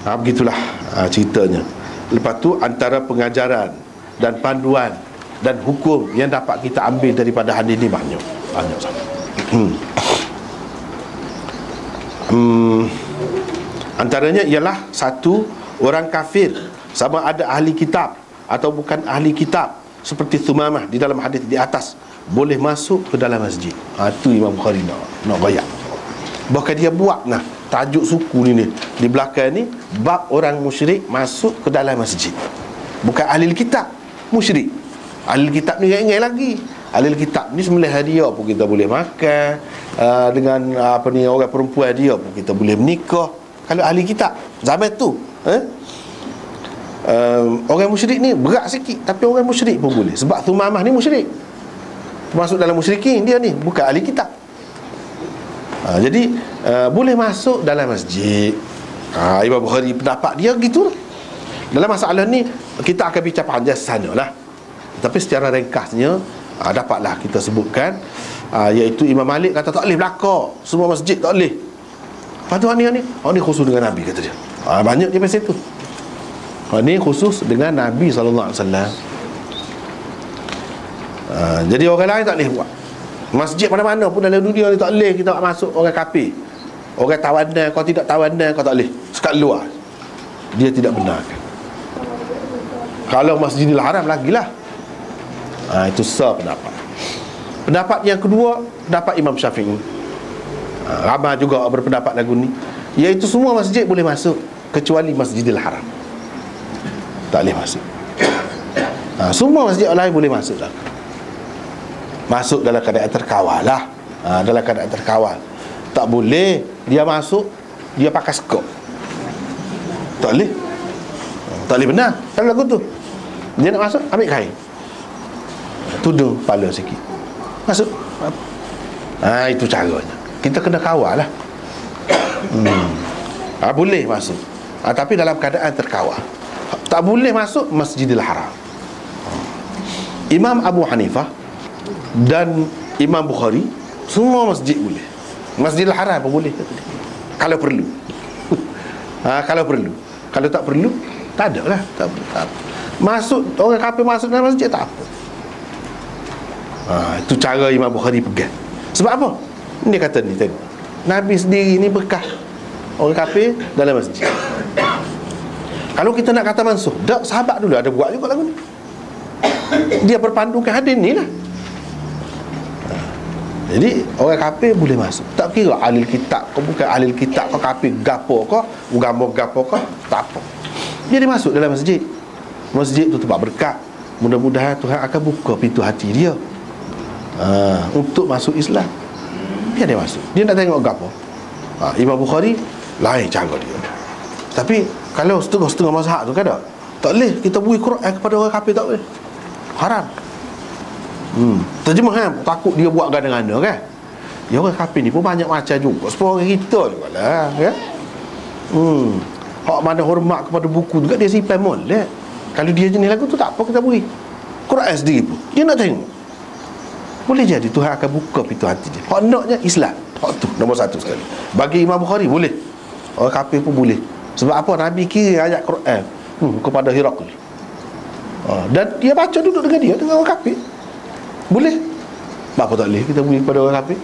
Begitulah ceritanya. Lepas tu antara pengajaran dan panduan dan hukum yang dapat kita ambil daripada hadis ni banyak sangat. Antaranya ialah satu, orang kafir sama ada ahli kitab atau bukan ahli kitab, seperti Thumamah di dalam hadis di atas, boleh masuk ke dalam masjid. Itu Imam Bukhari nak bayak. Bahkan dia buat tajuk suku ni di belakang ni, bab orang musyrik masuk ke dalam masjid. Bukan ahli kitab, musyrik. Ahli kitab ni ingat lagi. Ahli kitab ni sembelih dia pun kita boleh makan, dengan orang perempuan dia pun kita boleh menikah. Kalau ahli kitab zaman tu, orang musyrik ni berat sikit, tapi orang musyrik pun boleh. Sebab Thumamah ni musyrik, masuk dalam musyrikin dia ni, bukan ahli kitab. Jadi boleh masuk dalam masjid. Imam Bukhari pendapat dia gitu lah. Dalam masalah ni kita akan bincang panjang sana lah, tapi secara ringkasnya dapatlah kita sebutkan, iaitu Imam Malik kata tak boleh belakang, semua masjid tak boleh. Lepas tu ni khusus dengan Nabi, kata dia. Banyak dia pasal tu. Ni khusus dengan Nabi SAW. Jadi orang lain tak boleh buat. Masjid mana-mana pun dalam dunia ni tak boleh kita masuk orang kafir. Orang tawanan, kau tidak tawanan, kau tak boleh. Sekat luar dia tidak benarkan. Kalau Masjidil Haram lagilah. Itu sah pendapat. Pendapat yang kedua, pendapat Imam Syafi'i. Ramai juga berpendapat lagu ni, iaitu semua masjid boleh masuk kecuali Masjidil Haram. Tak boleh masuk. Semua masjid lain boleh masuk lah. Masuk dalam keadaan terkawal lah. Dalam keadaan terkawal. Tak boleh dia masuk, dia pakai skop. Tak boleh. Tak boleh benar. Kalau lagu tu dia nak masuk, ambil kain, tudung kepala sikit, masuk. Itu caranya. Kita kena kawal lah. Boleh masuk, tapi dalam keadaan terkawal. Tak boleh masuk Masjidil Haram. Imam Abu Hanifah dan Imam Bukhari semua masjid boleh. Masjidil Haram pun boleh, kalau perlu. Kalau perlu. Kalau tak perlu, tak ada lah. Tak apa. Masuk, orang kafir masuk dalam masjid tak apa. Itu cara Imam Bukhari pegang. Sebab apa? Dia kata ni tadi, Nabi sendiri ni bekas orang kafir dalam masjid. Kalau kita nak kata mansuh, dak, sahabat dulu ada buat juga lagu ni. Dia berpandukan hadis ni lah. Jadi orang kafir boleh masuk. Tak kira ahli kitab kau, bukan ahli kitab kau, kafir gapo kau, agama gapo kau, tak apa. Dia masuk dalam masjid. Masjid tu tempat berkat. Mudah-mudahan Tuhan akan buka pintu hati dia untuk masuk Islam. Dia masuk. Dia nak tengok gapo. Imam Bukhari lain cara dia. Tapi kalau setengah-setengah mazhab tu kan tak boleh kita beri Quran kepada orang kafir, tak boleh. Haram. Terjemahan takut dia buat ganda-ganda kan. Ya, orang kafir ni pun banyak macam juga, seperti orang kita jugalah kan. Hak mana hormat kepada buku juga dia simpan molek. Kalau dia jenis lagu tu tak apa kita beri Quran sendiri pun dia nak tengok. Boleh jadi Tuhan akan buka pintu hati dia. Hak naknya Islam, hak tu nombor satu sekali. Bagi Imam Bukhari boleh, orang kafir pun boleh. Sebab apa? Nabi kira ayat Quran kepada Hirakli, dan dia baca duduk dengan dia, dengan orang kafir. Boleh. Apa tak boleh kita beri kepada orang kafir?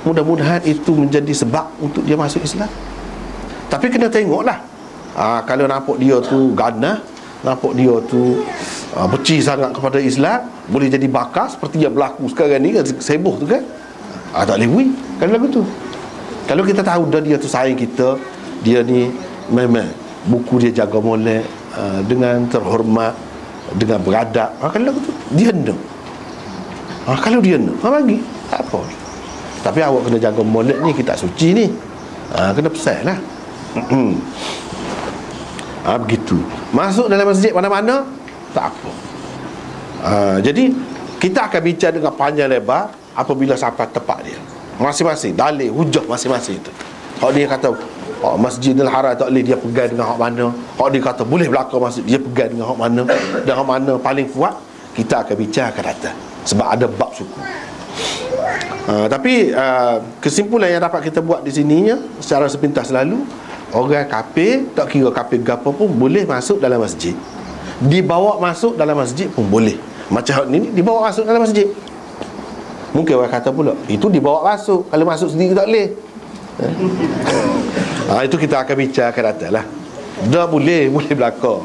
Mudah-mudahan itu menjadi sebab untuk dia masuk Islam. Tapi kena tengoklah. Kalau nampak dia tu ganah, nampak dia tu benci sangat kepada Islam, boleh jadi bakar seperti yang berlaku sekarang ni, seboh tu kan. Tak boleh beri kalau lagu tu. Kalau kita tahu dah dia tu sayang kita, dia ni memang buku dia jaga molek, dengan terhormat, dengan beradab, kalau lagu tu dia nak. Kalau dia nak, bagi tak apa. Tapi awak kena jaga molek ni, kita suci ni, kena pesan lah. Begitu. Masuk dalam masjid mana-mana tak apa. Jadi kita akan bincang dengan panjang lebar apabila sampai tempat dia. Masing-masing dalil hujah masing-masing itu. Hak dia kata Masjidil Haram tak boleh, dia pegang dengan hak mana. Hak dia kata boleh belakang masjid, dia pegang dengan hak mana. Dan hak mana paling kuat, kita akan bincang akan datang. Sebab ada bab suku. Tapi kesimpulan yang dapat kita buat di sininya secara sepintas selalu, Orang kafir, tak kira kafir gapo pun boleh masuk dalam masjid. Dibawa masuk dalam masjid pun boleh. Macam ni dibawa masuk dalam masjid. Mungkin orang kata pula, itu dibawa masuk, kalau masuk sendiri tak boleh. Itu kita akan bincang akan datang lah. Dah boleh berlaku.